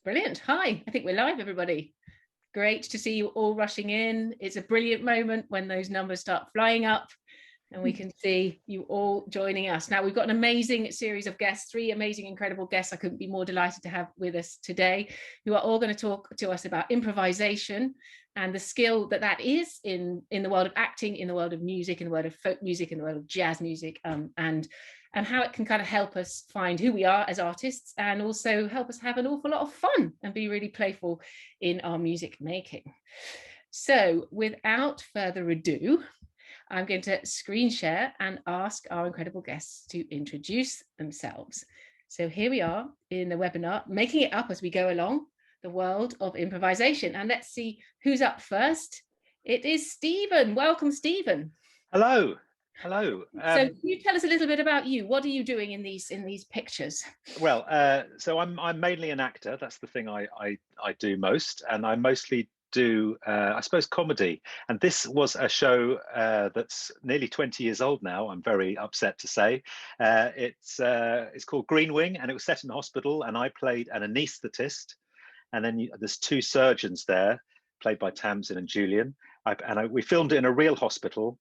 Brilliant. Hi, I think we're live, everybody. Great to see you all rushing in. It's a brilliant moment when those numbers start flying up and we can see you all joining us. Now, we've got an amazing series of guests, three amazing, incredible guests I couldn't be more delighted to have with us today, who are all going to talk to us about improvisation and the skill that is in the world of acting, in the world of music, in the world of folk music, in the world of jazz music, and how it can kind of help us find who we are as artists and also help us have an awful lot of fun and be really playful in our music making. So without further ado, I'm going to screen share and ask our incredible guests to introduce themselves. So here we are in the webinar, making it up as we go along, the world of improvisation. And let's see who's up first. It is Stephen. Welcome, Stephen. Hello. Hello. So can you tell us a little bit about you? What are you doing in these pictures? Well, so I'm mainly an actor. That's the thing I do most, and I mostly do, I suppose, comedy. And this was a show that's nearly 20 years old now. I'm very upset to say. It's called Green Wing, and it was set in a hospital, and I played an anaesthetist. And then there's two surgeons there, played by Tamsin and Julian. We filmed it in a real hospital.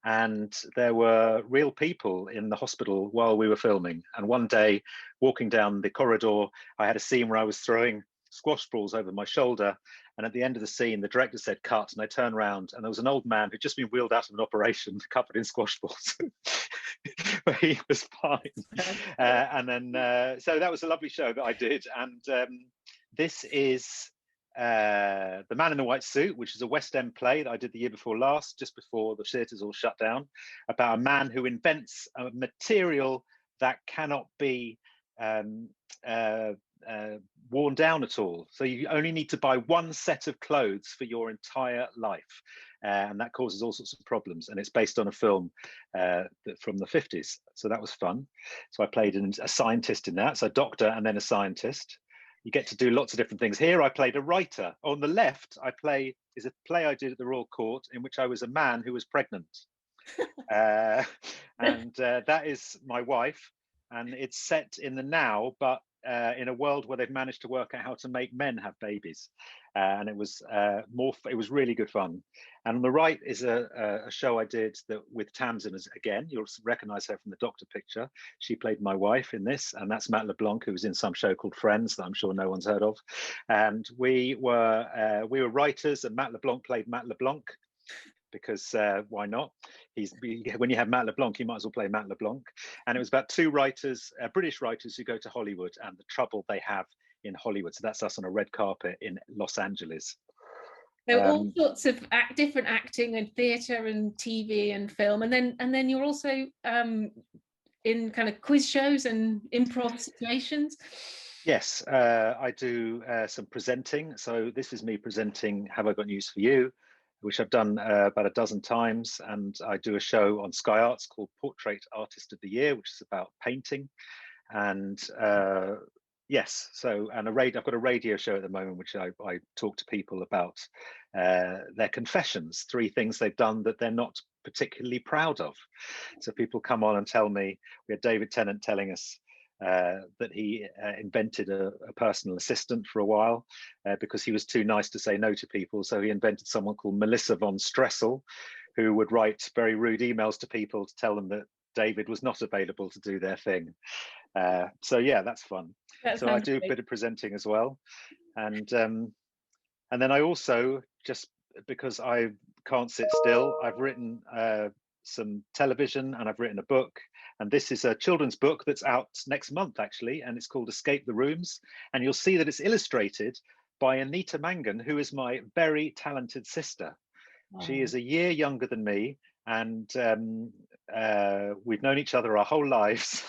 And there were real people in the hospital while we were filming. And one day, walking down the corridor, I had a scene where I was throwing squash balls over my shoulder. And at the end of the scene, the director said, cut. And I turned around and there was an old man who'd just been wheeled out of an operation covered in squash balls. But he was fine. So that was a lovely show that I did. And this is The Man in the White Suit, which is a West End play that I did the year before last, just before the theatres all shut down, about a man who invents a material that cannot be worn down at all. So you only need to buy one set of clothes for your entire life. And that causes all sorts of problems. And it's based on a film from the 50s. So that was fun. So I played a scientist in that. So a doctor and then a scientist. You get to do lots of different things. Here I played a writer. On the left, is a play I did at the Royal Court in which I was a man who was pregnant. That is my wife. And it's set in the now, but in a world where they've managed to work out how to make men have babies. And it was it was really good fun. And on the right is a show I did with Tamsin. Again, you'll recognize her from the doctor picture. She played my wife in this, and that's Matt LeBlanc, who was in some show called Friends that I'm sure no one's heard of. And we were writers, and Matt LeBlanc played Matt LeBlanc, because why not? When you have Matt LeBlanc, you might as well play Matt LeBlanc. And it was about two writers, British writers, who go to Hollywood and the trouble they have in Hollywood. So that's us on a red carpet in Los Angeles. So all sorts of different acting and theatre and TV and film, and then you're also in kind of quiz shows and improv situations. Yes, I do some presenting. So this is me presenting Have I Got News For You, which I've done about a dozen times. And I do a show on Sky Arts called Portrait Artist of the Year, which is about painting. And yes, and I've got a radio show at the moment, which I talk to people about their confessions, 3 things they've done that they're not particularly proud of. So people come on and tell me, we had David Tennant telling us that he invented a personal assistant for a while because he was too nice to say no to people. So he invented someone called Melissa von Stressel, who would write very rude emails to people to tell them that David was not available to do their thing. So yeah, that's fun. So I do a bit of presenting as well. And then I also, just because I can't sit still, I've written some television and I've written a book. And this is a children's book that's out next month, actually, and it's called Escape the Rooms. And you'll see that it's illustrated by Anita Mangan, who is my very talented sister. Wow. She is a year younger than me, and we've known each other our whole lives.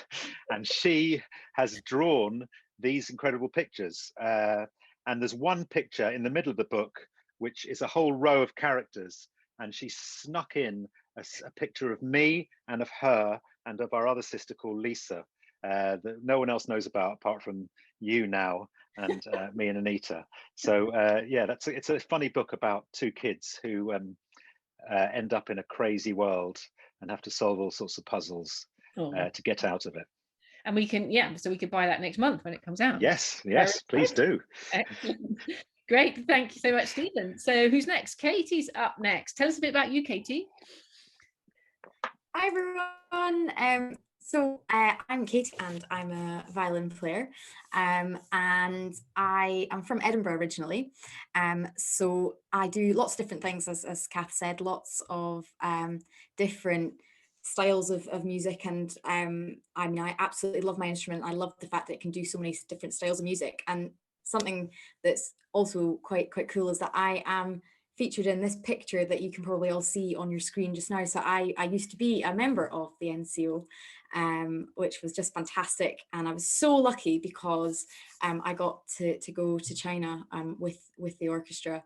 And she has drawn these incredible pictures. And there's one picture in the middle of the book, which is a whole row of characters. And she snuck in a picture of me and of her and of our other sister called Lisa, that no one else knows about apart from you now and me and Anita. So yeah, it's a funny book about 2 kids who end up in a crazy world and have to solve all sorts of puzzles to get out of it. And we can, so we could buy that next month when it comes out. Yes, please do. Excellent. Great, thank you so much, Stephen. So who's next? Katie's up next. Tell us a bit about you, Katie. Hi everyone. I'm Katie and I'm a violin player, and I am from Edinburgh originally. So I do lots of different things, as Kath said, lots of different styles of music, and I mean, I absolutely love my instrument. I love the fact that it can do so many different styles of music. And something that's also quite cool is that I am featured in this picture that you can probably all see on your screen just now. So I used to be a member of the NCO, which was just fantastic. And I was so lucky because I got to go to China with the orchestra,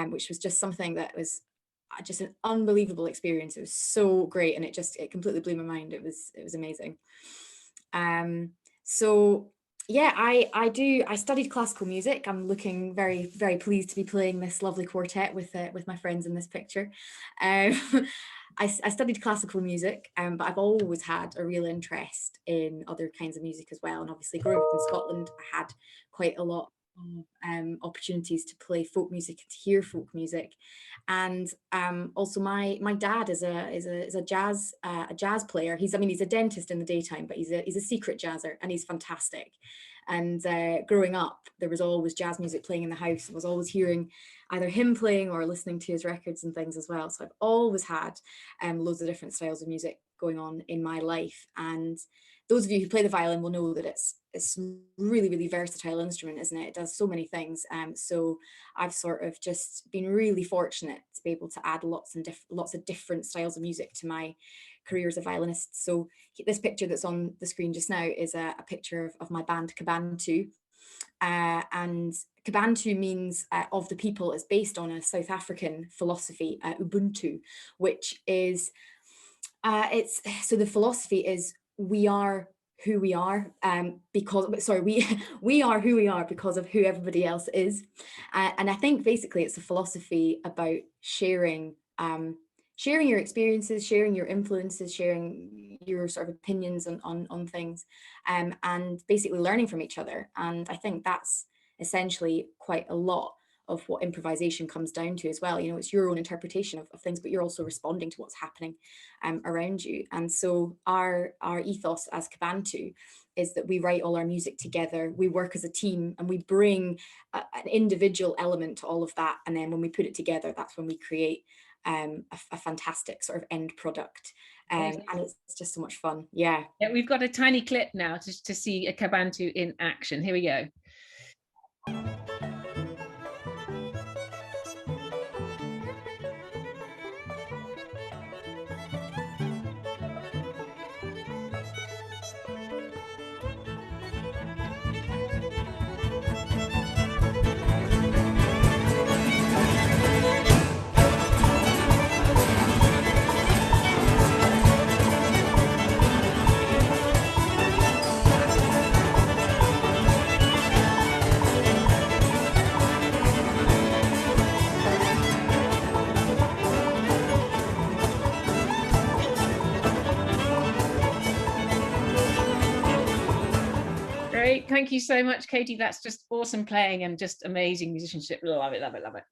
which was just something that was just an unbelievable experience. It was so great, and it completely blew my mind. It was amazing. So yeah, I studied classical music. I'm looking very, very pleased to be playing this lovely quartet with my friends in this picture. I studied classical music, but I've always had a real interest in other kinds of music as well. And obviously growing up in Scotland, I had quite a lot of opportunities to play folk music and to hear folk music. And also my dad is a jazz player. He's a dentist in the daytime, but he's a secret jazzer, and he's fantastic. And growing up, there was always jazz music playing in the house. I was always hearing either him playing or listening to his records and things as well. So I've always had loads of different styles of music going on in my life. And those of you who play the violin will know that it's really, really versatile instrument, isn't it? It does so many things. So I've sort of just been really fortunate to be able to add lots of different styles of music to my career as a violinist. So this picture that's on the screen just now is a picture of my band Kabantu. And Kabantu means of the people. It's based on a South African philosophy, Ubuntu, which is so the philosophy is we are who we are we are who we are because of who everybody else is. And I think basically it's a philosophy about sharing your experiences, sharing your influences, sharing your sort of opinions on things, and basically learning from each other. And I think that's essentially quite a lot of what improvisation comes down to as well. You know, it's your own interpretation of things, but you're also responding to what's happening around you. And so our ethos as Kabantu is that we write all our music together, we work as a team, and we bring an individual element to all of that. And then when we put it together, that's when we create a fantastic sort of end product. And it's just so much fun. Yeah, we've got a tiny clip now to see a Kabantu in action. Here we go. Great, thank you so much, Katie. That's just awesome playing and just amazing musicianship. Love it, love it, love it.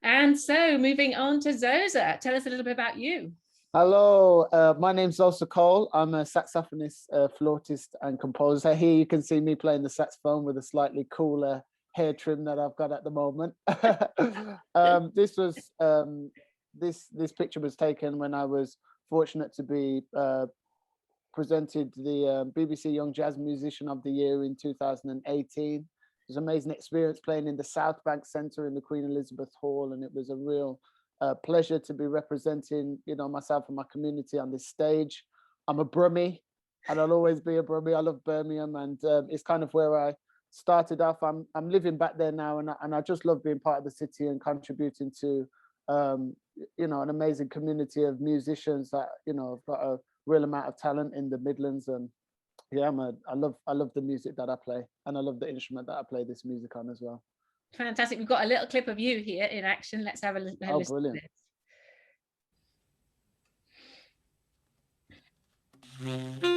And so moving on to Xhosa, tell us a little bit about you. Hello, my name's Xhosa Cole. I'm a saxophonist, flautist and composer. Here you can see me playing the saxophone with a slightly cooler hair trim that I've got at the moment. This picture was taken when I was fortunate to be presented the BBC Young Jazz Musician of the Year in 2018. It was an amazing experience playing in the South Bank Centre in the Queen Elizabeth Hall, and it was a real pleasure to be representing, you know, myself and my community on this stage. I'm a Brummie, and I'll always be a Brummie. I love Birmingham, and it's kind of where I started off. I'm living back there now, and I just love being part of the city and contributing to, you know, an amazing community of musicians that, you know, have got a real amount of talent in the Midlands. And yeah, I love the music that I play, and I love the instrument that I play this music on as well. Fantastic. We've got a little clip of you here in action. Let's have a listen. Oh, brilliant. To this.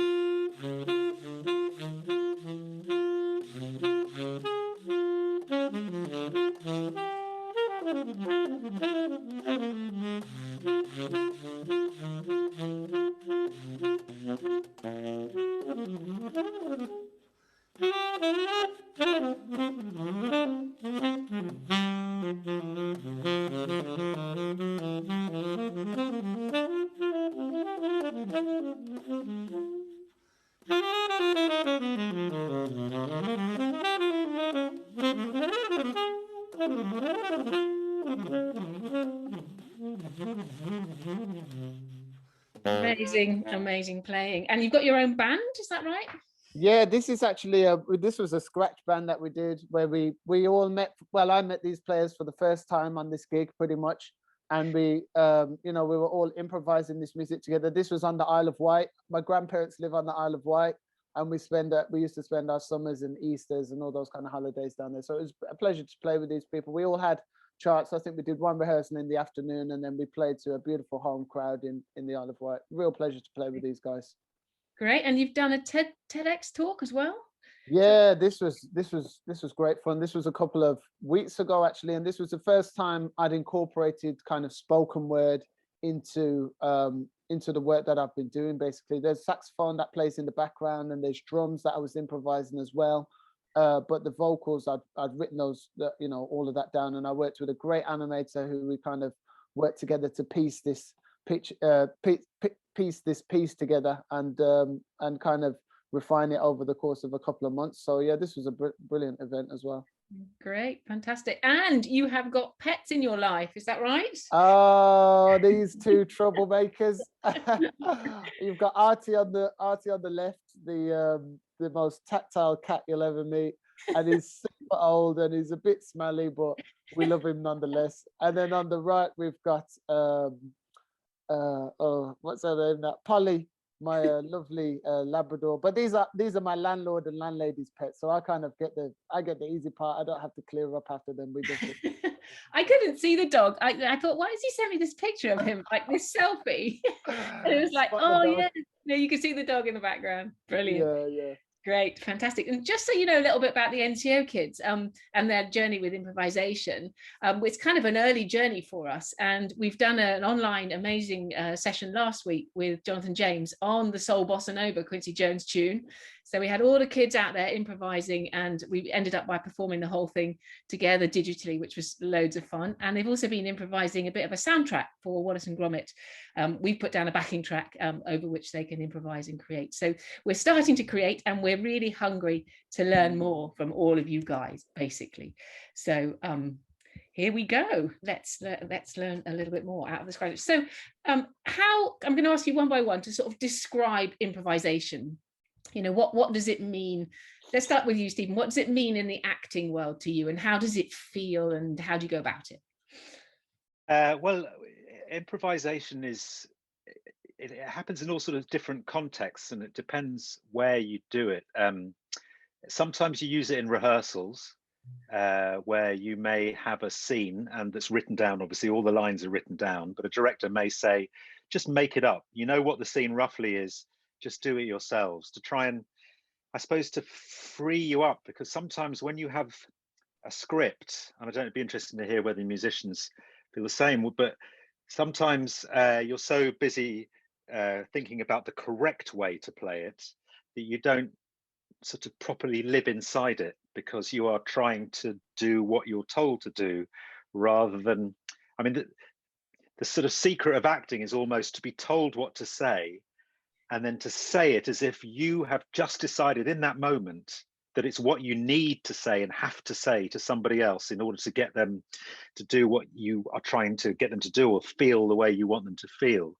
Amazing, amazing playing. And you've got your own band, is that right? Yeah, this is actually this was a scratch band that we did where we all met. Well, I met these players for the first time on this gig, pretty much, and we you know, we were all improvising this music together. This was on the Isle of Wight. My grandparents live on the Isle of Wight, and we used to spend our summers and Easters and all those kind of holidays down there. So it was a pleasure to play with these people. We all had charts. I think we did one rehearsal in the afternoon, and then we played to a beautiful home crowd in the Isle of Wight. Real pleasure to play with these guys. Great. And you've done a TEDx talk as well? Yeah, this was great fun. This was a couple of weeks ago actually, and this was the first time I'd incorporated kind of spoken word into the work that I've been doing. Basically, there's saxophone that plays in the background, and there's drums that I was improvising as well. But the vocals, I'd written those, you know, all of that down, and I worked with a great animator who we kind of worked together to piece this piece together and kind of refine it over the course of a couple of months. So yeah, this was a brilliant event as well. Great, fantastic. And you have got pets in your life, is that right? Oh, these two troublemakers. You've got Artie on the left, the most tactile cat you'll ever meet, and he's super old and he's a bit smelly, but we love him nonetheless. And then on the right we've got what's her name now? Polly, my lovely Labrador. But these are my landlord and landlady's pets, so I kind of get the easy part. I don't have to clear up after them. We just I couldn't see the dog. I thought, why does he send me this picture of him, like this selfie? And it was like, oh yeah, no, you can see the dog in the background. Brilliant. Yeah. Great, fantastic. And just so you know a little bit about the NCO kids and their journey with improvisation, it's kind of an early journey for us. And we've done an online amazing session last week with Jonathan James on the Soul Bossa Nova Quincy Jones tune. So we had all the kids out there improvising, and we ended up by performing the whole thing together digitally, which was loads of fun. And they've also been improvising a bit of a soundtrack for Wallace and Gromit. We've put down a backing track over which they can improvise and create. So we're starting to create, and we're really hungry to learn more from all of you guys, basically. So here we go. Let's learn a little bit more out of this crisis. So how, I'm going to ask you one by one to sort of describe improvisation. You know, what does it mean? Let's start with you, Stephen. What does it mean in the acting world to you, and how does it feel, and how do you go about it? Well, improvisation it happens in all sort of different contexts, and it depends where you do it. Sometimes you use it in rehearsals, where you may have a scene and that's written down. Obviously, all the lines are written down, but a director may say, just make it up. You know what the scene roughly is. Just do it yourselves, to try and, I suppose, to free you up, because sometimes when you have a script, and I don't, it'd be interesting to hear whether musicians feel the same, but sometimes you're so busy thinking about the correct way to play it that you don't sort of properly live inside it, because you are trying to do what you're told to do rather than, I mean, the sort of secret of acting is almost to be told what to say, and then to say it as if you have just decided in that moment that it's what you need to say and have to say to somebody else in order to get them to do what you are trying to get them to do, or feel the way you want them to feel.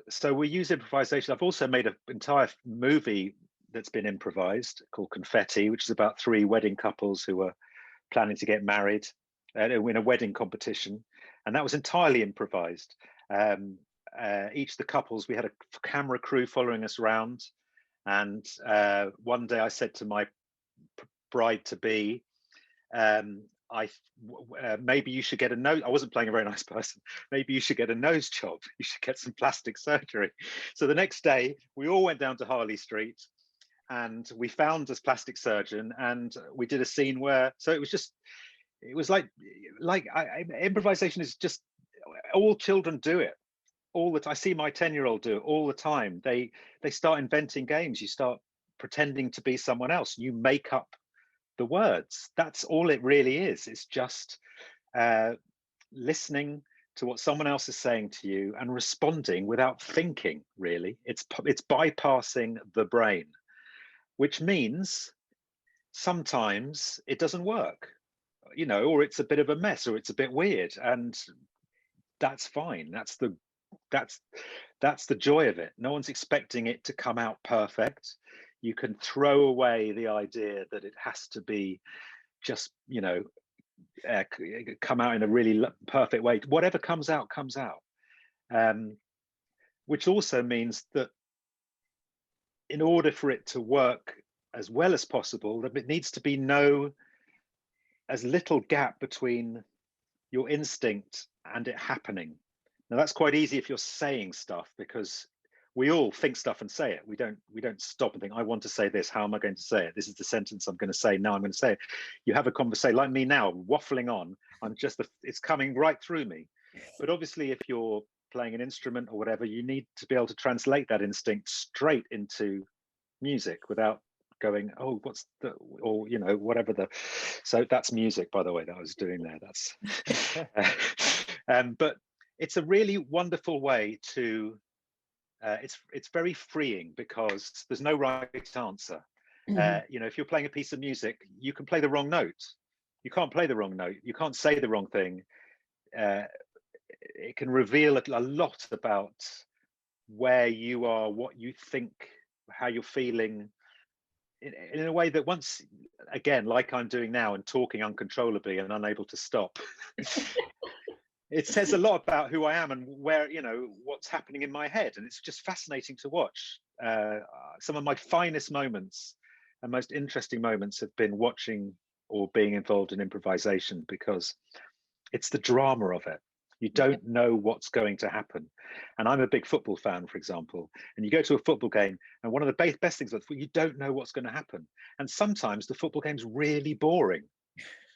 So we use improvisation. I've also made an entire movie that's been improvised called Confetti, which is about 3 wedding couples who are planning to get married in a wedding competition. And that was entirely improvised. Each of the couples, we had a camera crew following us around, and one day I said to my bride-to-be, maybe you should get a nose. I wasn't playing a very nice person. Maybe you should get a nose job. You should get some plastic surgery. So the next day, we all went down to Harley Street, and we found this plastic surgeon, and we did a scene where, so it was like improvisation is just, all children do it all the time. I see my 10-year-old do it all the time. They start inventing games. You start pretending to be someone else. You make up the words. That's all it really is. It's just listening to what someone else is saying to you and responding without thinking, really. It's bypassing the brain, which means sometimes it doesn't work, you know, or it's a bit of a mess, or it's a bit weird, and that's fine. That's the joy of it. No one's expecting it to come out perfect. You can throw away the idea that it has to be just, you know, come out in a really perfect way. Whatever comes out, comes out. Which also means that in order for it to work as well as possible, that it needs to be as little gap between your instinct and it happening. Now that's quite easy if you're saying stuff, because we all think stuff and say it. We don't stop and think, I want to say this. How am I going to say it? This is the sentence I'm going to say. Now I'm going to say it. You have a conversation like me now, waffling on. It's coming right through me. But obviously, if you're playing an instrument or whatever, you need to be able to translate that instinct straight into music without going, oh, what's the, or, you know, whatever so that's music, by the way, that I was doing there. That's, but it's a really wonderful way to, it's very freeing, because there's no right answer. You know, if you're playing a piece of music, you can play the wrong note. You can't play the wrong note. You can't say the wrong thing. It can reveal a lot about where you are, what you think, how you're feeling, in a way that, once again, like I'm doing now and talking uncontrollably and unable to stop, it says a lot about who I am and where, you know, what's happening in my head. And it's just fascinating to watch. Some of my finest moments and most interesting moments have been watching or being involved in improvisation, because it's the drama of it. You don't know what's going to happen. And I'm a big football fan, for example, and you go to a football game, and one of the best things is you don't know what's going to happen. And sometimes the football game's really boring,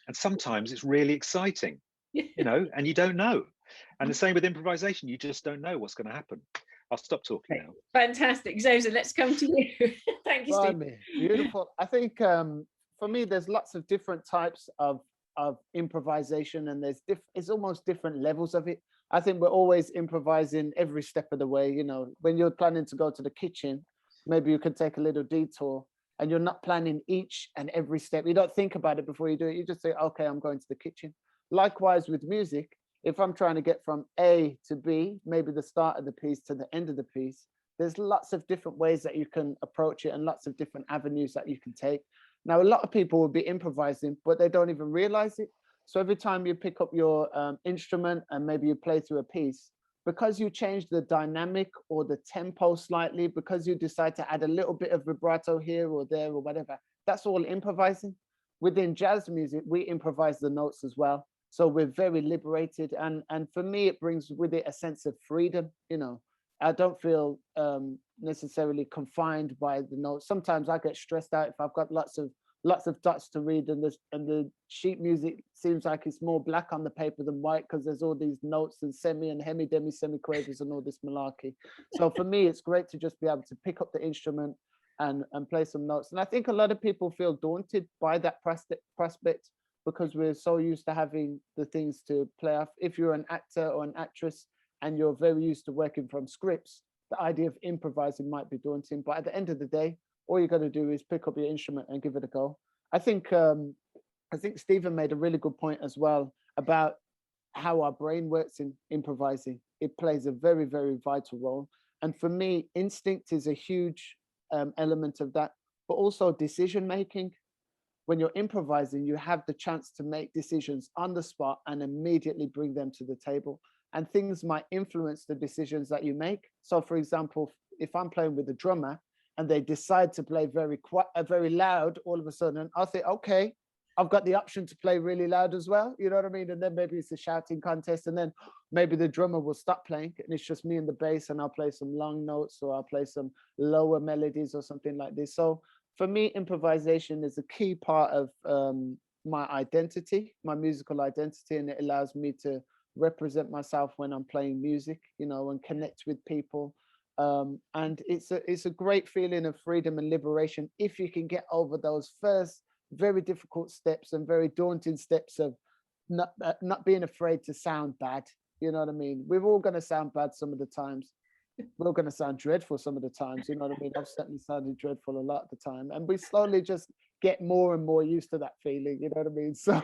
and sometimes it's really exciting, you know, and you don't know. And the same with improvisation, you just don't know what's going to happen. I'll stop talking now. Fantastic. Xhosa, let's come to you. Thank you, Steve. Beautiful. I think for me, there's lots of different types of improvisation, and it's almost different levels of it. I think we're always improvising every step of the way. You know, when you're planning to go to the kitchen, maybe you can take a little detour, and you're not planning each and every step. You don't think about it before you do it. You just say, okay, I'm going to the kitchen. Likewise with music, if I'm trying to get from A to B, maybe the start of the piece to the end of the piece, there's lots of different ways that you can approach it, and lots of different avenues that you can take. Now, a lot of people will be improvising, but they don't even realize it. So every time you pick up your instrument and maybe you play through a piece, because you change the dynamic or the tempo slightly, because you decide to add a little bit of vibrato here or there or whatever, that's all improvising. Within jazz music, we improvise the notes as well. So we're very liberated. And for me, it brings with it a sense of freedom. You know, I don't feel necessarily confined by the notes. Sometimes I get stressed out if I've got lots of dots to read, and the sheet music seems like it's more black on the paper than white, because there's all these notes and semi and hemi demi semiquavers and all this malarkey. So for me, it's great to just be able to pick up the instrument and play some notes. And I think a lot of people feel daunted by that prospect, because we're so used to having the things to play off. If you're an actor or an actress and you're very used to working from scripts, the idea of improvising might be daunting. But at the end of the day, all you got to do is pick up your instrument and give it a go. I think Stephen made a really good point as well about how our brain works in improvising. It plays a very, very vital role. And for me, instinct is a huge element of that, but also decision making. When you're improvising, you have the chance to make decisions on the spot and immediately bring them to the table. And things might influence the decisions that you make. So for example, if I'm playing with a drummer and they decide to play very loud all of a sudden, I'll say, okay, I've got the option to play really loud as well. You know what I mean? And then maybe it's a shouting contest, and then maybe the drummer will stop playing and it's just me and the bass, and I'll play some long notes or I'll play some lower melodies or something like this. So for me, improvisation is a key part of my identity, my musical identity, and it allows me to represent myself when I'm playing music, you know, and connect with people. And it's a great feeling of freedom and liberation if you can get over those first very difficult steps and very daunting steps of not being afraid to sound bad. You know what I mean? We're all going to sound bad some of the times. We're all going to sound dreadful some of the times. You know what I mean? I've certainly sounded dreadful a lot of the time, and we slowly just get more and more used to that feeling. You know what I mean? So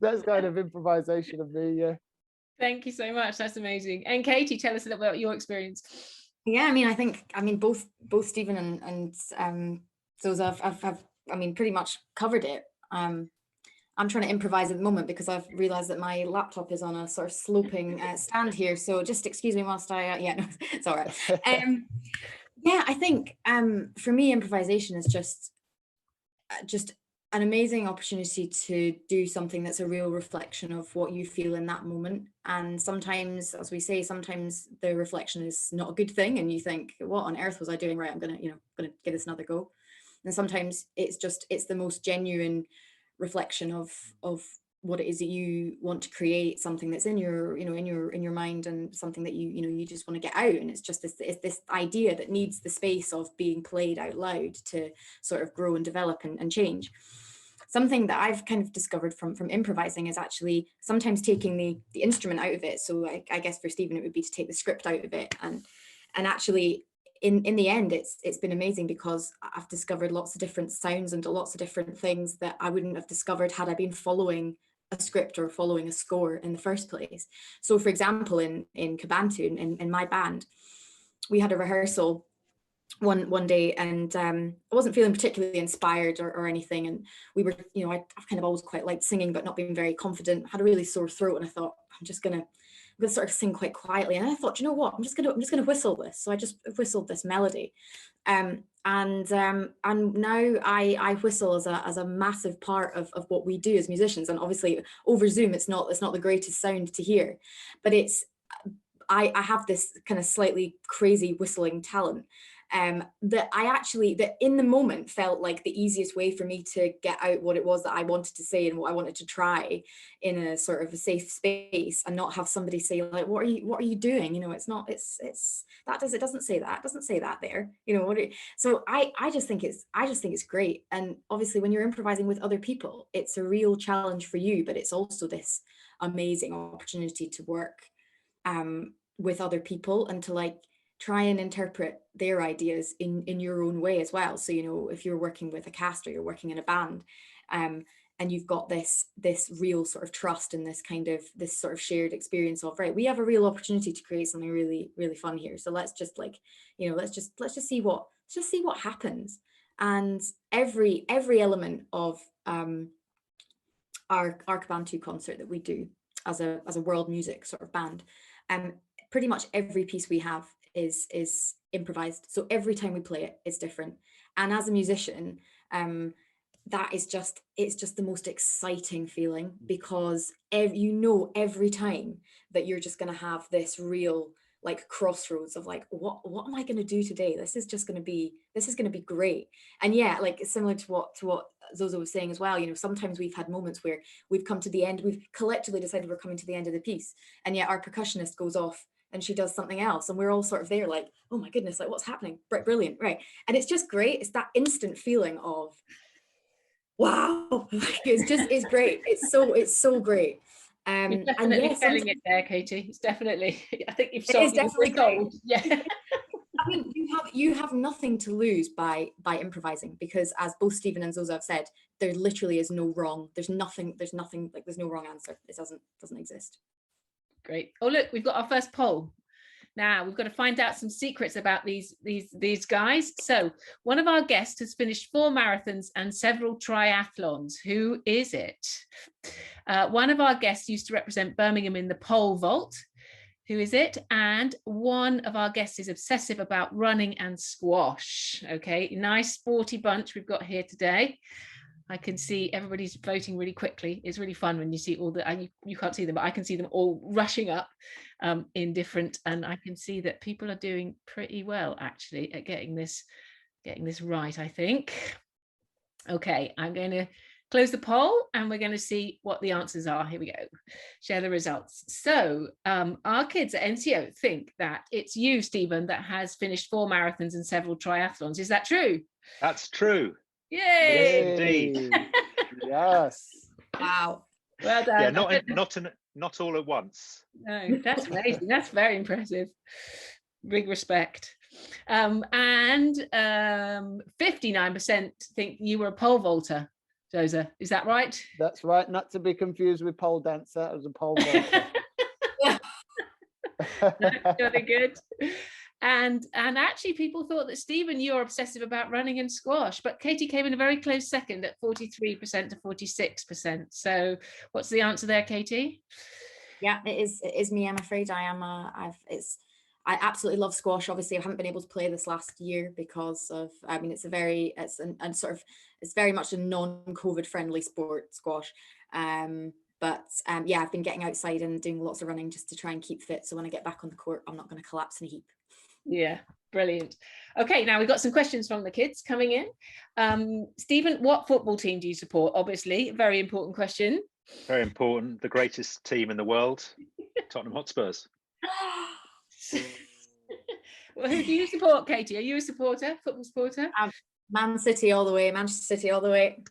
that's kind of improvisation of me. Yeah. Thank you so much. That's amazing. And Katie, tell us a little bit about your experience. Yeah, I mean, both Stephen and Xhosa have pretty much covered it. I'm trying to improvise at the moment because I've realized that my laptop is on a sort of sloping stand here. So just excuse me whilst I, yeah, no, it's all right. Yeah, I think for me, improvisation is just an amazing opportunity to do something that's a real reflection of what you feel in that moment. And sometimes, as we say, sometimes the reflection is not a good thing and you think, what on earth was I doing? Right, I'm gonna give this another go. And sometimes it's the most genuine reflection of what it is that you want to create, something that's in your in your mind, and something that you just want to get out. And it's just this idea that needs the space of being played out loud to sort of grow and develop and change. Something that I've kind of discovered from improvising is actually sometimes taking the instrument out of it. So I guess for Stephen it would be to take the script out of it, and actually in the end, it's been amazing because I've discovered lots of different sounds and lots of different things that I wouldn't have discovered had I been following a script or following a score in the first place. So for example, in Kabantu, in my band, we had a rehearsal one day, and I wasn't feeling particularly inspired or anything, and we were, I've kind of always quite liked singing but not being very confident. I had a really sore throat, and I thought I'm gonna sort of sing quite quietly, and I thought, you know what, I'm just gonna whistle this. So I just whistled this melody, and now I whistle as a massive part of what we do as musicians. And obviously over Zoom it's not the greatest sound to hear, but I have this kind of slightly crazy whistling talent that in the moment felt like the easiest way for me to get out what it was that I wanted to say and what I wanted to try in a sort of a safe space, and not have somebody say like, what are you doing? It doesn't say that there, so I just think it's great. And obviously when you're improvising with other people, it's a real challenge for you, but it's also this amazing opportunity to work with other people and to like try and interpret their ideas in your own way as well. So, if you're working with a cast or you're working in a band, and you've got this real sort of trust and this sort of shared experience of, right, we have a real opportunity to create something really, really fun here. So let's just see what happens. And every element of our Kabantu concert that we do as a world music sort of band, pretty much every piece we have is improvised. So every time we play it, it's different. And as a musician, it's just the most exciting feeling, because every time that you're just going to have this real like crossroads of like, what am I going to do today? This is going to be great. And yeah, like similar to what Xhosa was saying as well, sometimes we've had moments where we've come to the end, we've collectively decided we're coming to the end of the piece, and yet our percussionist goes off and she does something else, and we're all sort of there like, oh my goodness, like what's happening? Brilliant, right? And it's just great. It's that instant feeling of wow, it's great. It's so great. You're definitely selling it there, Katie. It's definitely, I think you've sold. It's definitely sold. Yeah. I mean, you have nothing to lose by improvising, because as both Stephen and Xhosa have said, there literally is no wrong. There's nothing like, there's no wrong answer. It doesn't exist. Great. Oh look, we've got our first poll. Now we've got to find out some secrets about these guys. So one of our guests has finished 4 marathons and several triathlons. Who is it? One of our guests used to represent Birmingham in the pole vault. Who is it? And one of our guests is obsessive about running and squash. Okay, nice sporty bunch we've got here today. I can see everybody's voting really quickly. It's really fun when you see all the, you can't see them, but I can see them all rushing up in different, and I can see that people are doing pretty well actually at getting this getting this right, I think. Okay, I'm going to close the poll and we're going to see what the answers are. Here we go. Share the results. So our kids at NCO think that it's you, Stephen, that has finished 4 marathons and several triathlons. Is that true? That's true. Yay! Yes, indeed. Yes. Wow. Well done. Yeah, not all at once. No, that's amazing. That's very impressive. Big respect. And 59% think you were a pole vaulter, Xhosa. Is that right? That's right. Not to be confused with pole dancer. It was a pole vaulter. Really good. And actually people thought that Stephen, you're obsessive about running and squash, but Katie came in a very close second at 43% to 46%. So what's the answer there, Katie? Yeah, it is me. I'm afraid I am. I absolutely love squash. Obviously, I haven't been able to play this last year because of, I mean, it's very much a non-COVID friendly sport, squash. Yeah, I've been getting outside and doing lots of running just to try and keep fit. So when I get back on the court, I'm not going to collapse in a heap. Yeah, brilliant. Okay, now we've got some questions from the kids coming in. Stephen, what football team do you support? Obviously, a very important question. Very important. The greatest team in the world, Tottenham Hotspurs. Well, who do you support, Katie? Are you a supporter, football supporter? Man City all the way, Manchester City all the way.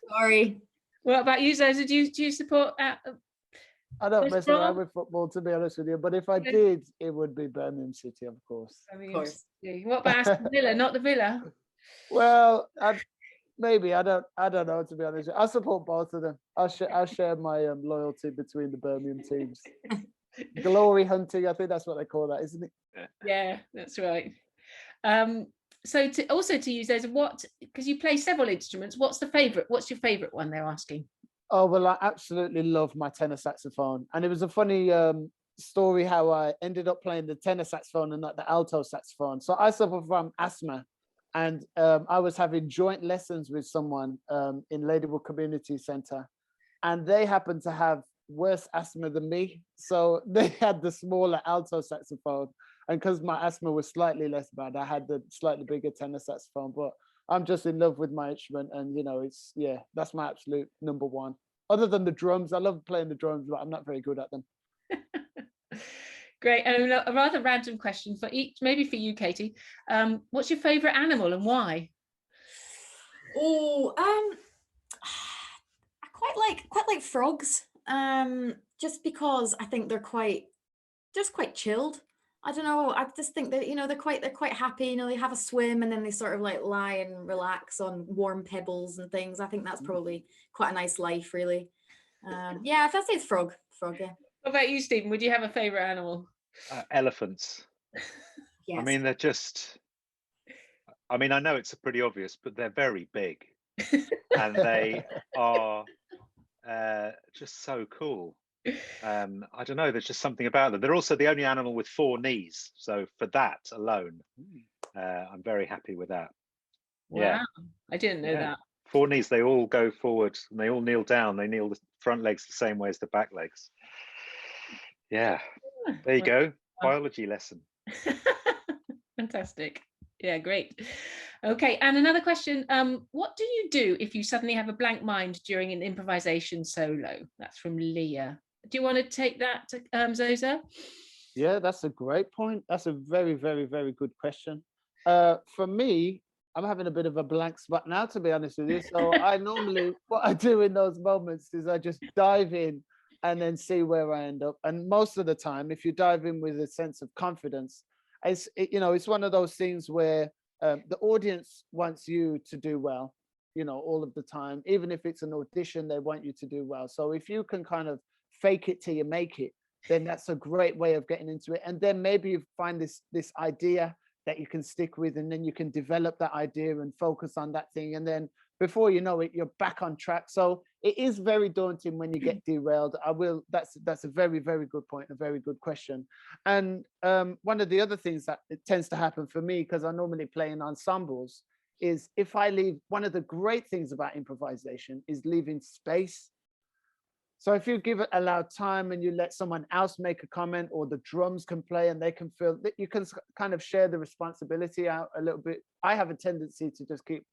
Sorry. What about you, Xhosa? Do you support? I don't mess around with football, to be honest with you. But if I did, it would be Birmingham City, of course. Of course. What about Aston Villa? Not the Villa. Well, maybe I don't know, to be honest. I support both of them. I'll share my loyalty between the Birmingham teams. Glory hunting, I think that's what they call that, isn't it? Yeah, that's right. So to use those, because you play several instruments, what's your favorite one, they're asking? Oh, well, I absolutely love my tenor saxophone. And it was a funny story how I ended up playing the tenor saxophone and not the alto saxophone. So I suffer from asthma, and I was having joint lessons with someone in Ladywood Community Centre, and they happened to have worse asthma than me. So they had the smaller alto saxophone. And because my asthma was slightly less bad, I had the slightly bigger tenor saxophone. But I'm just in love with my instrument, and that's my absolute number one. Other than the drums, I love playing the drums, but I'm not very good at them. Great. And a rather random question for each, maybe for you, Katie. What's your favorite animal and why? Oh, I quite like frogs. Just because I think they're quite chilled. I don't know. I just think that, they're quite happy. They have a swim and then they sort of like lie and relax on warm pebbles and things. I think that's probably quite a nice life, really. Yeah, if I say it's frog, yeah. What about you, Stephen? Would you have a favorite animal? Elephants. Yes. I mean, they're just. I mean, I know it's pretty obvious, but they're very big, and they are just so cool. I don't know, there's just something about them. They're also the only animal with 4 knees, so for that alone I'm very happy with that. Wow. Yeah, I didn't know that. 4 knees, they all go forward and they all kneel down. They kneel the front legs the same way as the back legs. Yeah, there you go. Biology lesson. Fantastic. Yeah, great. Okay, and another question. What do you do if you suddenly have a blank mind during an improvisation solo? That's from Leah. Do you want to take that, Xhosa? Yeah, that's a great point. That's a very, very, very good question. For me, I'm having a bit of a blank spot now, to be honest with you. So I normally, what I do in those moments is I just dive in and then see where I end up. And most of the time, if you dive in with a sense of confidence, it's one of those things where the audience wants you to do well, all of the time. Even if it's an audition, they want you to do well. So if you can kind of fake it till you make it, then that's a great way of getting into it. And then maybe you find this idea that you can stick with, and then you can develop that idea and focus on that thing. And then before you know it, you're back on track. So it is very daunting when you get derailed. That's a very, very good point, a very good question. And one of the other things that it tends to happen for me, because I normally play in ensembles, is if I leave, one of the great things about improvisation is leaving space. So if you allow time and you let someone else make a comment, or the drums can play and they can feel that, you can kind of share the responsibility out a little bit. I have a tendency to just keep,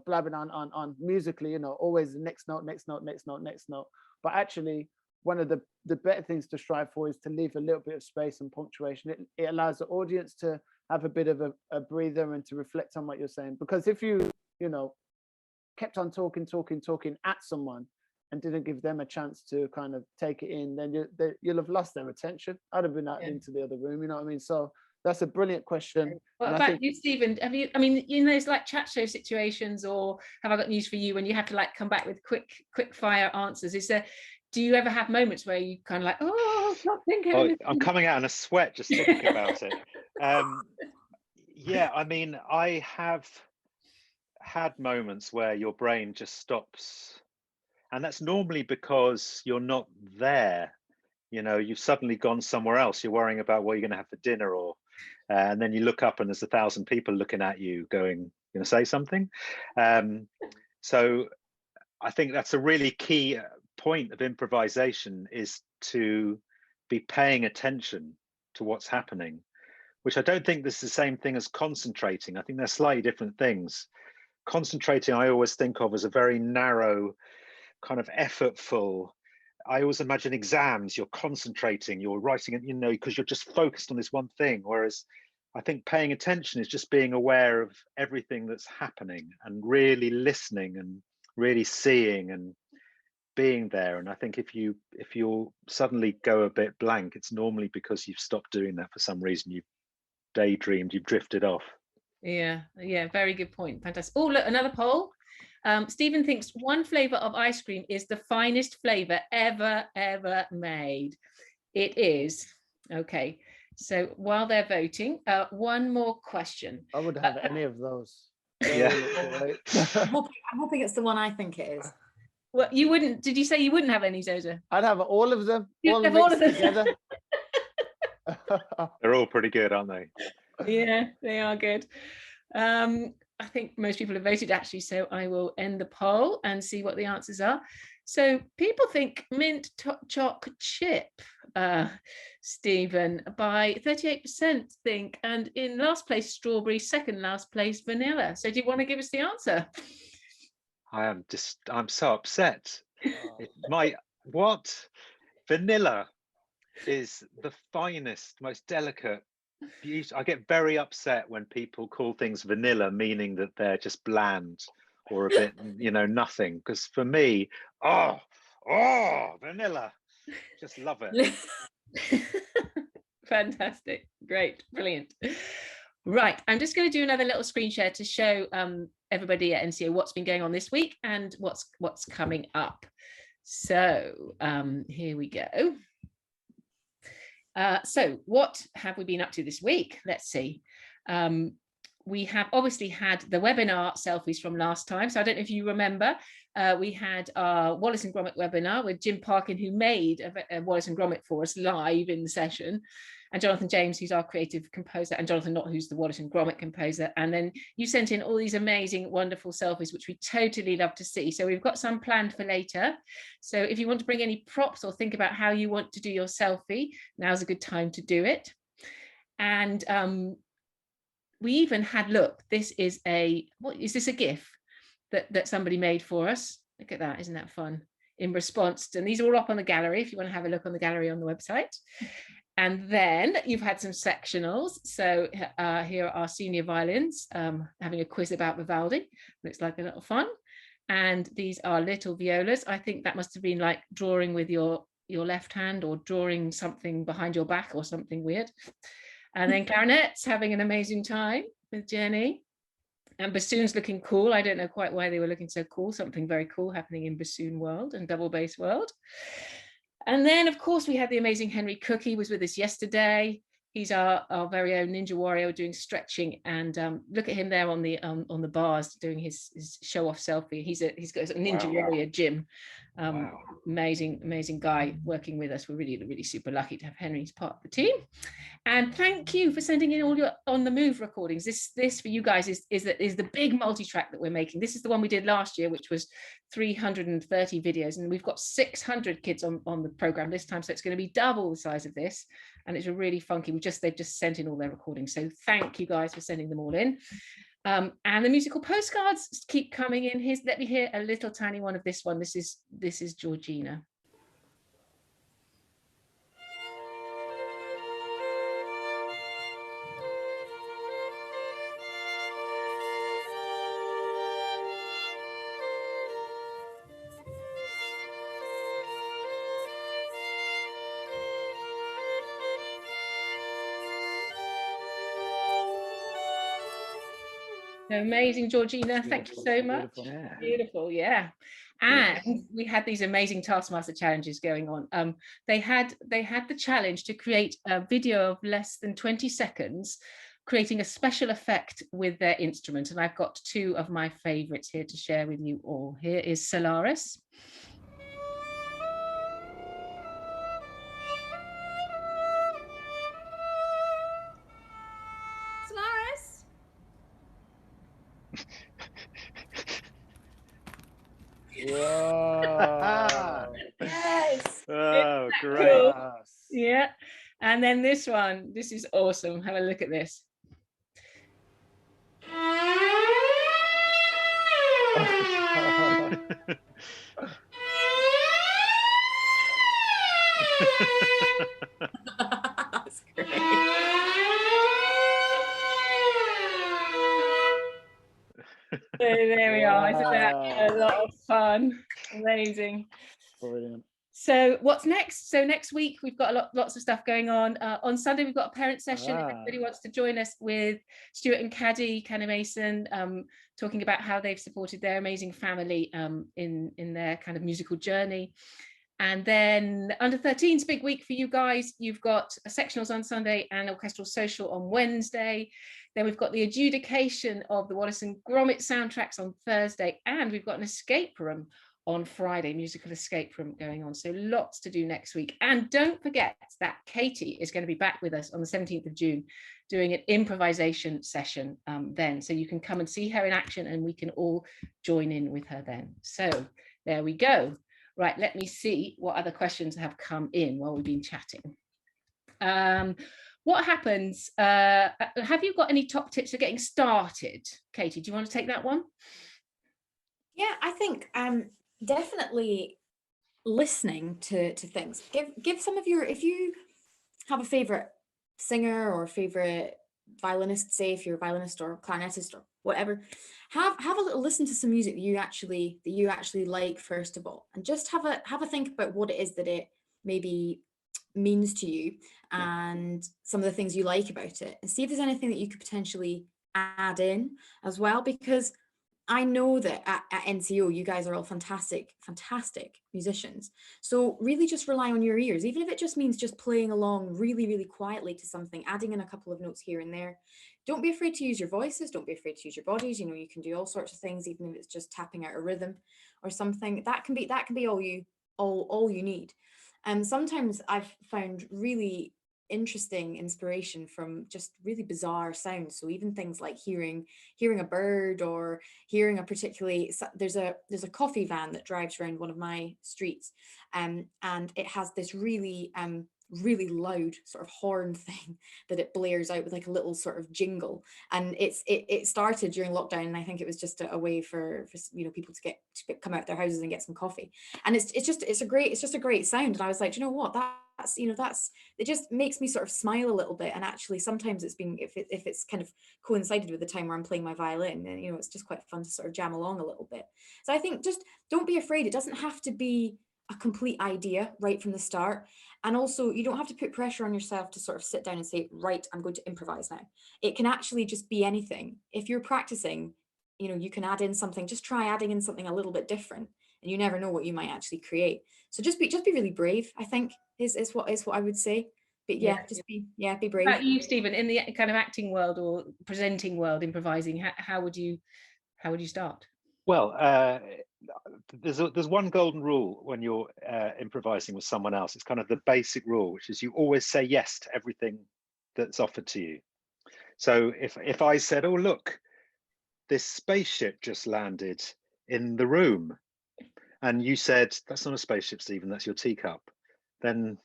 blabbing on musically, always the next note, next note, next note, next note. But actually, one of the better things to strive for is to leave a little bit of space and punctuation. It allows the audience to have a bit of a breather and to reflect on what you're saying. Because if you, kept on talking at someone and didn't give them a chance to kind of take it in, then you'll have lost their attention. I'd have been out into the other room, you know what I mean? So that's a brilliant question. What about you, Stephen? Have you, those like chat show situations, or have I got news for you, when you have to like come back with quick fire answers? Do you ever have moments where you kind of like, oh, not thinking? Oh, I'm coming out in a sweat just thinking about it. Yeah, I have had moments where your brain just stops. And that's normally because you're not there. You've suddenly gone somewhere else. You're worrying about what you're going to have for dinner, or and then you look up and there's 1,000 people looking at you going, "Going to say something?" So I think that's a really key point of improvisation, is to be paying attention to what's happening, which I don't think this is the same thing as concentrating. I think they're slightly different things. Concentrating, I always think of as a very narrow, kind of effortful. I always imagine exams, you're concentrating, you're writing it, because you're just focused on this one thing. Whereas I think paying attention is just being aware of everything that's happening and really listening and really seeing and being there. And I think if you'll suddenly go a bit blank, it's normally because you've stopped doing that for some reason. You've daydreamed, you've drifted off. Yeah, very good point. Fantastic. Oh, look, another poll. Stephen thinks one flavor of ice cream is the finest flavor ever made. It is. Okay, so while they're voting, one more question. I would have any of those. Yeah. I'm hoping it's the one I think it is. Well, you wouldn't. Did you say you wouldn't have any, Xhosa? I'd have all of them. You'd have all of them together. They're all pretty good, aren't they? Yeah, they are good. I think most people have voted, actually, so I will end the poll and see what the answers are. So people think mint choc chip, Stephen, by 38% think, and in last place strawberry, second last place vanilla. So do you want to give us the answer? I'm so upset. Vanilla is the finest, most delicate. I get very upset when people call things vanilla, meaning that they're just bland or a bit, nothing. Because for me, vanilla, just love it. Fantastic, great, brilliant. Right, I'm just going to do another little screen share to show everybody at NCO what's been going on this week and what's coming up. So here we go. So what have we been up to this week? Let's see. We have obviously had the webinar selfies from last time. So I don't know if you remember, we had our Wallace and Gromit webinar with Jim Parkin, who made a Wallace and Gromit for us live in the session, and Jonathan James, who's our creative composer, and Jonathan Knott, who's the Wallace and Gromit composer. And then you sent in all these amazing, wonderful selfies, which we totally love to see. So we've got some planned for later. So if you want to bring any props or think about how you want to do your selfie, now's a good time to do it. And we even had, look, this is what is this, a GIF that somebody made for us? Look at that, isn't that fun? In response to, and these are all up on the gallery if you want to have a look on the gallery on the website. And then you've had some sectionals. So here are our senior violins having a quiz about Vivaldi. Looks like a little fun. And these are little violas. I think that must have been like drawing with your left hand, or drawing something behind your back or something weird. And then clarinets having an amazing time with Jenny. And bassoons looking cool. I don't know quite why they were looking so cool. Something very cool happening in bassoon world and double bass world. And then, of course, we had the amazing Henry Cookey was with us yesterday. He's our very own ninja warrior doing stretching. And look at him there on the bars doing his show-off selfie. He's got a ninja warrior gym. Wow. Amazing guy working with us. We're really super lucky to have Henry as part of the team. And thank you for sending in all your On the Move recordings. This for you guys is the big multi-track that we're making. This is the one we did last year, which was 330 videos, and we've got 600 kids on the program this time, so it's going to be double the size of this, and it's a really funky. They've just sent in all their recordings, so thank you guys for sending them all in. And the musical postcards keep coming in. Let me hear a little tiny one of this one. This is Georgina. Amazing, Georgina. Thank you so much. Beautiful, yeah. And we had these amazing Taskmaster challenges going on. They had the challenge to create a video of less than 20 seconds, creating a special effect with their instrument. And I've got two of my favorites here to share with you all. Here is Solaris. Wow. Yes. Oh, great. Cool? Yeah. And then this one, this is awesome. Have a look at this. That's great. So there we are. Isn't that Wow. a lot of fun? Amazing. Brilliant. So what's next? So next week we've got lots of stuff going on. On Sunday we've got a parent session. If anybody wants to join us with Stuart and Caddy Mason, talking about how they've supported their amazing family in their kind of musical journey. And then under 13's big week for you guys. You've got a sectionals on Sunday and orchestral social on Wednesday. Then we've got the adjudication of the Wallace and Gromit soundtracks on Thursday, and we've got an escape room on Friday, musical escape room going on. So lots to do next week. And don't forget that Katie is going to be back with us on the 17th of June doing an improvisation session then. So you can come and see her in action and we can all join in with her then. So there we go. Right, let me see what other questions have come in while we've been chatting. What happens? Have you got any top tips for getting started? Katie, do you want to take that one? Yeah, I think definitely listening to things. Give some of your, if you have a favorite singer or a favorite violinist, say if you're a violinist or clarinetist or whatever, have a little listen to some music that you actually like first of all, and just have a think about what it is that it maybe means to you and some of the things you like about it, and see if there's anything that you could potentially add in as well, because I know that at NCO you guys are all fantastic musicians, so really just rely on your ears, even if it just means just playing along really quietly to something, adding in a couple of notes here and there. Don't be afraid to use your voices, don't be afraid to use your bodies. You know, you can do all sorts of things, even if it's just tapping out a rhythm or something. That can be all you need. And sometimes I've found really interesting inspiration from just really bizarre sounds. So even things like hearing a bird, or hearing a particularly, there's a coffee van that drives around one of my streets, and it has this really loud sort of horn thing that it blares out with like a little sort of jingle, and it started during lockdown, and I think it was just a way for people to come out their houses and get some coffee, and it's just a great sound. And I was like, you know what, that's it just makes me sort of smile a little bit. And actually sometimes it's been, if it's kind of coincided with the time where I'm playing my violin, then it's just quite fun to sort of jam along a little bit. So I think just don't be afraid. It doesn't have to be a complete idea right from the start. And also you don't have to put pressure on yourself to sort of sit down and say, right, I'm going to improvise now. It can actually just be anything. If you're practicing, you can add in something, just try adding in something a little bit different, and you never know what you might actually create. So just be really brave, I think is what I would say. But be brave. How about you, Stephen, in the kind of acting world or presenting world, improvising, how would you start? Well, there's one golden rule when you're improvising with someone else. It's kind of the basic rule, which is you always say yes to everything that's offered to you. So if I said, oh look, this spaceship just landed in the room, and you said, that's not a spaceship, Stephen, that's your teacup, then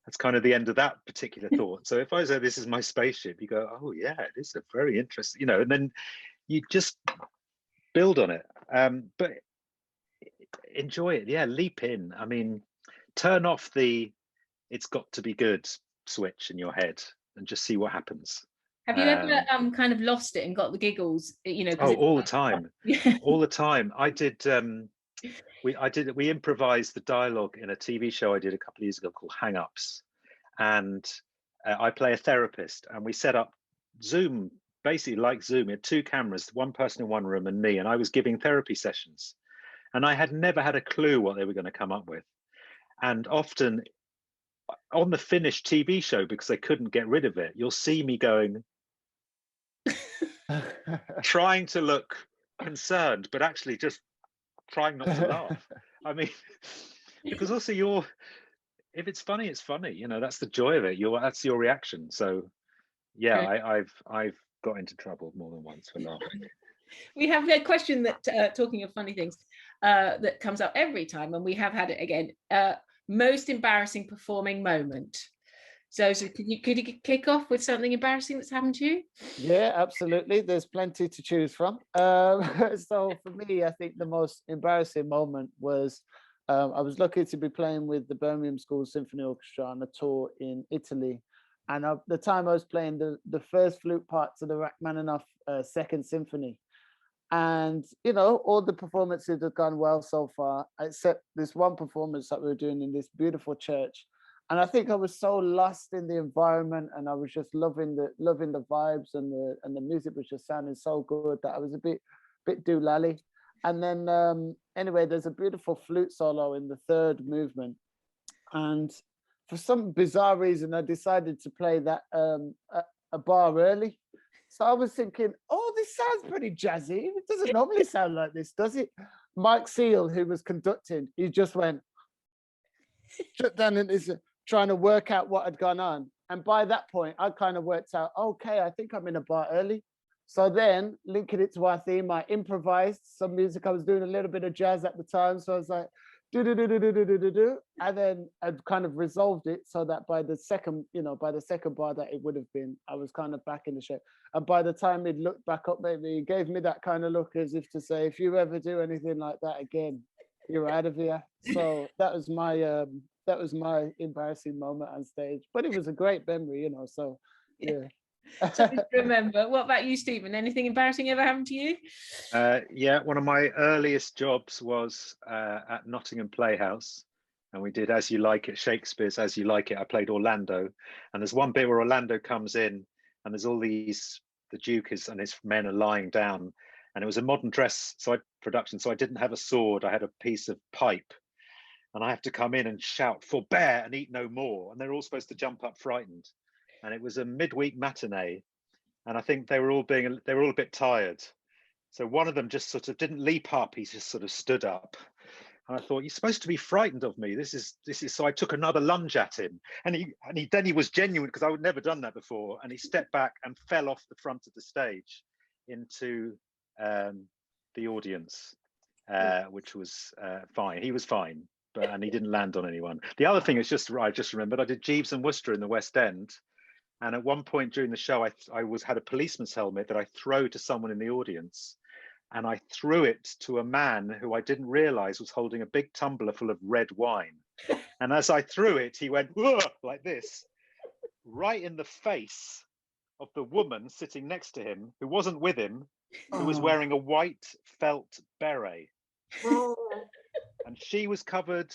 that's kind of the end of that particular thought. So if I say this is my spaceship, you go, oh yeah, it is a very interesting, and then you just build on it. But enjoy it. Yeah, leap in. I mean, turn off the "it's got to be good" switch in your head and just see what happens. Have you ever kind of lost it and got the giggles? Oh, all the time. Yeah. All the time. I did. We improvised the dialogue in a TV show I did a couple of years ago called Hang Ups, and I play a therapist, and we set up Zoom, basically like Zoom. We had 2 cameras, one person in one room and me, and I was giving therapy sessions, and I had never had a clue what they were going to come up with. And often on the finished TV show, because they couldn't get rid of it, you'll see me going, trying to look concerned, but actually just trying not to laugh. I mean, because also if it's funny, it's funny. That's the joy of it. That's your reaction. So yeah, I've got into trouble more than once for laughing. We have a question that, talking of funny things, that comes up every time, and we have had it again. Most embarrassing performing moment. So could you kick off with something embarrassing that's happened to you? Yeah, absolutely. There's plenty to choose from. So for me, I think the most embarrassing moment was I was lucky to be playing with the Birmingham School Symphony Orchestra on a tour in Italy. And at the time I was playing the first flute part to the Rachmaninoff Second Symphony. And, all the performances have gone well so far, except this one performance that we were doing in this beautiful church. And I think I was so lost in the environment, and I was just loving the vibes, and the music was just sounding so good that I was a bit doolally. And then anyway, there's a beautiful flute solo in the third movement, and for some bizarre reason, I decided to play that a bar early. So I was thinking, oh, this sounds pretty jazzy. It doesn't normally sound like this, does it? Mike Seal, who was conducting, he just went shut down and is trying to work out what had gone on. And by that point, I kind of worked out, okay, I think I'm in a bar early. So then, linking it to our theme, I improvised some music. I was doing a little bit of jazz at the time. So I was like, do, do, do, do, do, do, do, do, do. And then I'd kind of resolved it so that by the second bar that it would have been, I was kind of back in the shape. And by the time he'd looked back up at me, he gave me that kind of look as if to say, if you ever do anything like that again, you're out of here. So that was my embarrassing moment on stage. But it was a great memory, so yeah. Something to remember. What about you, Stephen? Anything embarrassing ever happened to you? Yeah, one of my earliest jobs was at Nottingham Playhouse, and we did As You Like It, Shakespeare's As You Like It. I played Orlando, and there's one bit where Orlando comes in, and there's all the Duke and his men are lying down, and it was a modern dress production, so I didn't have a sword. I had a piece of pipe, and I have to come in and shout, "Forbear and eat no more," and they're all supposed to jump up frightened. And it was a midweek matinee, and I think they were all a bit tired. So one of them just sort of didn't leap up; he just sort of stood up. And I thought, you're supposed to be frightened of me. This is. So I took another lunge at him, and he was genuine, because I would never done that before. And he stepped back and fell off the front of the stage into the audience, which was fine. He was fine. And he didn't land on anyone. The other thing is I just remembered, I did Jeeves and Wooster in the West End. And at one point during the show, I had a policeman's helmet that I throw to someone in the audience. And I threw it to a man who I didn't realize was holding a big tumbler full of red wine. And as I threw it, he went, "Ugh," like this, right in the face of the woman sitting next to him, who wasn't with him, who was wearing a white felt beret. And she was covered,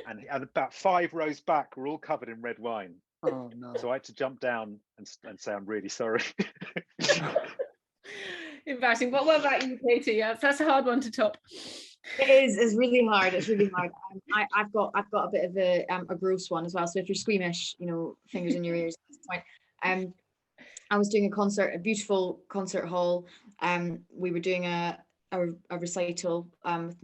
and about 5 rows back were all covered in red wine. Oh no! So I had to jump down and say, "I'm really sorry." Embarrassing. What about you, Katie? Yeah, that's a hard one to top. It is. It's really hard. It's really hard. I've got a bit of a gross one as well. So if you're squeamish, fingers in your ears at this point. I was doing a concert, a beautiful concert hall. We were doing a a recital, and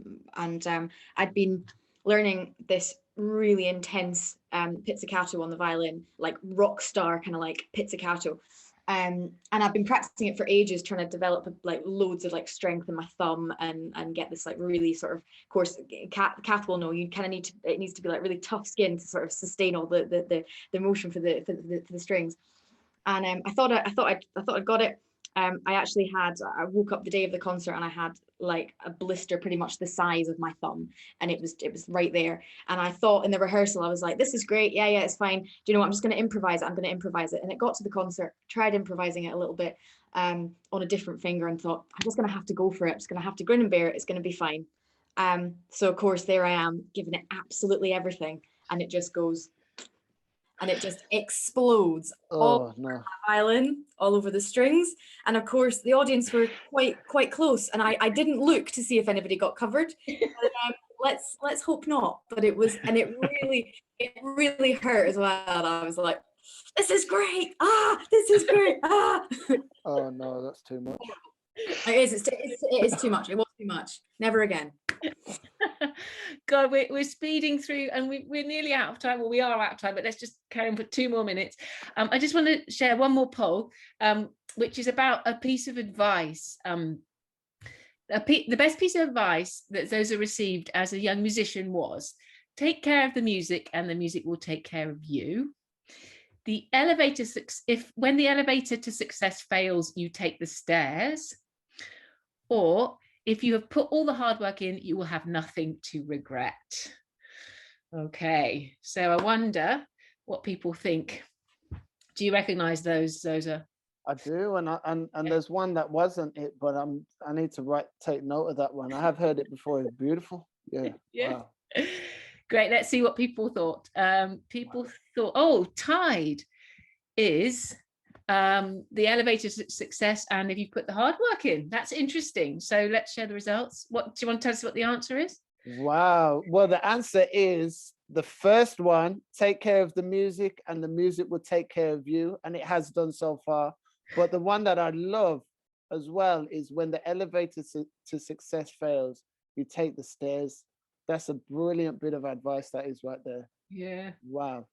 I'd been learning this really intense pizzicato on the violin, like rock star kind of like pizzicato. And I've been practicing it for ages, trying to develop like loads of like strength in my thumb and get this like really sort of, course, Kath will know, you kind of need to, it needs to be like really tough skin to sort of sustain all the motion for the strings. And I thought I got it. I actually I woke up the day of the concert and I had like a blister pretty much the size of my thumb, and it was right there. And I thought in the rehearsal, I was like, this is great, yeah, it's fine. Do you know what, I'm just going to improvise it. I'm going to improvise it. And it got to the concert, tried improvising it a little bit on a different finger, and thought, I'm just going to have to go for it. I'm just going to have to grin and bear it. It's going to be fine. So of course there I am giving it absolutely everything, and it just goes, and it just explodes all over the violin, all over the strings. And of course the audience were quite close, and I didn't look to see if anybody got covered. But, let's hope not. But it was, and it really hurt as well. And I was like, this is great, this is great. Oh no, that's too much. It is too much. It was too much. Never again. God, we're speeding through, and we're nearly out of time. Well, we are out of time, but let's just carry on for 2 more minutes. I just want to share one more poll, which is about a piece of advice. The best piece of advice that Xhosa received as a young musician was, take care of the music and the music will take care of you. When the elevator to success fails, you take the stairs. Or if you have put all the hard work in, you will have nothing to regret. Okay, so I wonder what people think. Do you recognize those, Xhosa? I do, and there's one that wasn't it, but I need to take note of that one. I have heard it before. It's beautiful. Yeah. Wow. Great. Let's see what people thought. People thought, oh, tied is the elevator to success, and if you put the hard work in. That's interesting. So let's share the results. Do you want to tell us what the answer is? Wow. Well, the answer is the first one, take care of the music and the music will take care of you, and it has done so far. But the one that I love as well is when the elevator to success fails, you take the stairs. That's a brilliant bit of advice that is right there. Yeah. Wow.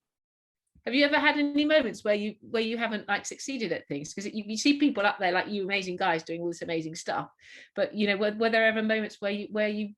Have you ever had any moments where you haven't like succeeded at things? Because you see people up there like you, amazing guys doing all this amazing stuff, but you know, were there ever moments where you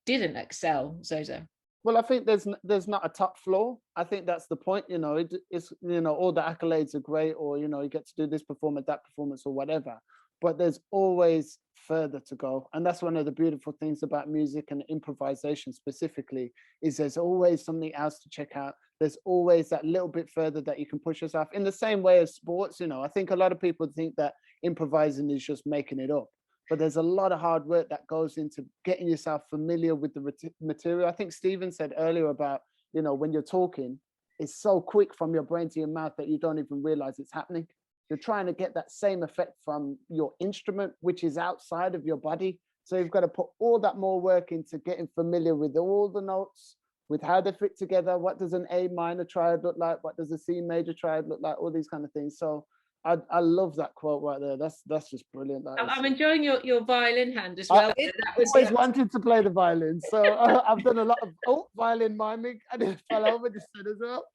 didn't excel, Xhosa? Well, I think there's not a top floor. I think that's the point. You know, it's, you know, all the accolades are great, or you know, you get to do this performance, that performance, or whatever. But there's always further to go, and that's one of the beautiful things about music and improvisation specifically, is there's always something else to check out. There's always that little bit further that you can push yourself. In the same way as sports, you know, I think a lot of people think that improvising is just making it up. But there's a lot of hard work that goes into getting yourself familiar with the material. I think Stephen said earlier about, you know, when you're talking, it's so quick from your brain to your mouth that you don't even realize it's happening. You're trying to get that same effect from your instrument, which is outside of your body. So you've got to put all that more work into getting familiar with all the notes, with how they fit together. What does an A minor triad look like? What does a C major triad look like? All these kind of things. So I love that quote right there. That's just brilliant. I'm enjoying your violin hand as well. I always wanted to play the violin, so I've done a lot of violin miming, and it fell over the set as well.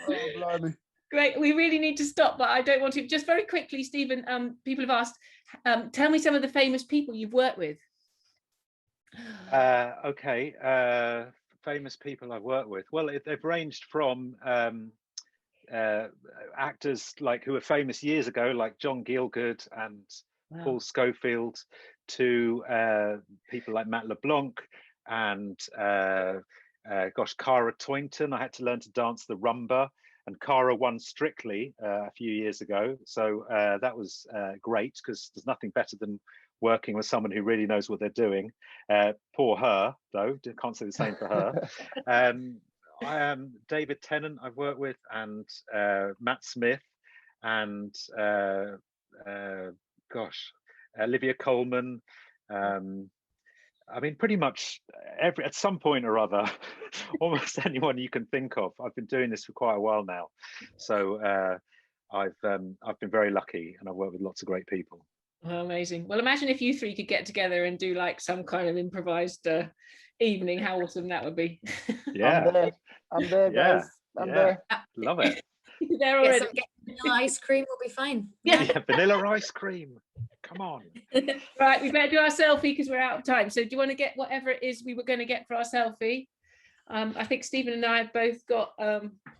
Oh, blimey. Great. We really need to stop, but I don't want to. Just very quickly, Stephen, people have asked, tell me some of the famous people you've worked with. Okay. Famous people I've worked with. Well, they've ranged from actors like who were famous years ago, like John Gielgud and Paul Schofield, to people like Matt LeBlanc and Cara Toynton. I had to learn to dance the rumba, and Cara won Strictly a few years ago. So that was great, because there's nothing better than working with someone who really knows what they're doing. Poor her, though, can't say the same for her. I am David Tennant I've worked with, and Matt Smith, and Olivia Colman. I mean, pretty much at some point or other, almost anyone you can think of. I've been doing this for quite a while now, so I've been very lucky, and I've worked with lots of great people. Oh, amazing. Well, imagine if you three could get together and do like some kind of improvised evening, how awesome that would be. Yeah. I'm there, Yeah. guys. I'm Yeah. there. Love it. There Get already. some vanilla ice cream, will be fine. Yeah, vanilla ice cream. Come on. Right, we better do our selfie because we're out of time. So do you want to get whatever it is we were going to get for our selfie? I think Stephen and I have both got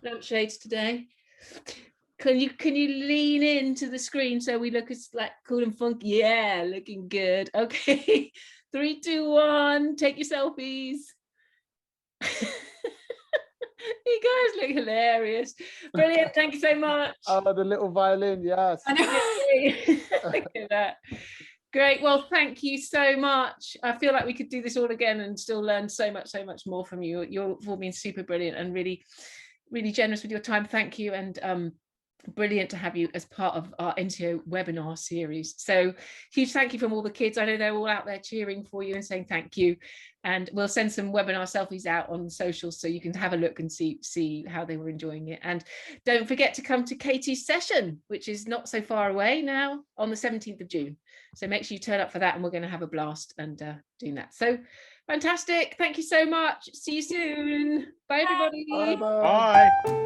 lampshades today. Can you lean into the screen so we look as like cool and funky? Yeah, looking good. Okay, 3, 2, 1. Take your selfies. You guys look hilarious. Brilliant. Thank you so much. Oh, the little violin, yes. I know. Look at that. Great. Well, thank you so much. I feel like we could do this all again and still learn so much more from you. You've all been super brilliant and really, really generous with your time. Thank you. And brilliant to have you as part of our NTO webinar series. So huge thank you from all the kids. I know they're all out there cheering for you and saying thank you. And we'll send some webinar selfies out on socials so you can have a look and see how they were enjoying it. And don't forget to come to Katie's session, which is not so far away now, on the 17th of June. So make sure you turn up for that, and we're going to have a blast and doing that. So fantastic. Thank you so much. See you soon. Bye, everybody. Bye-bye. Bye.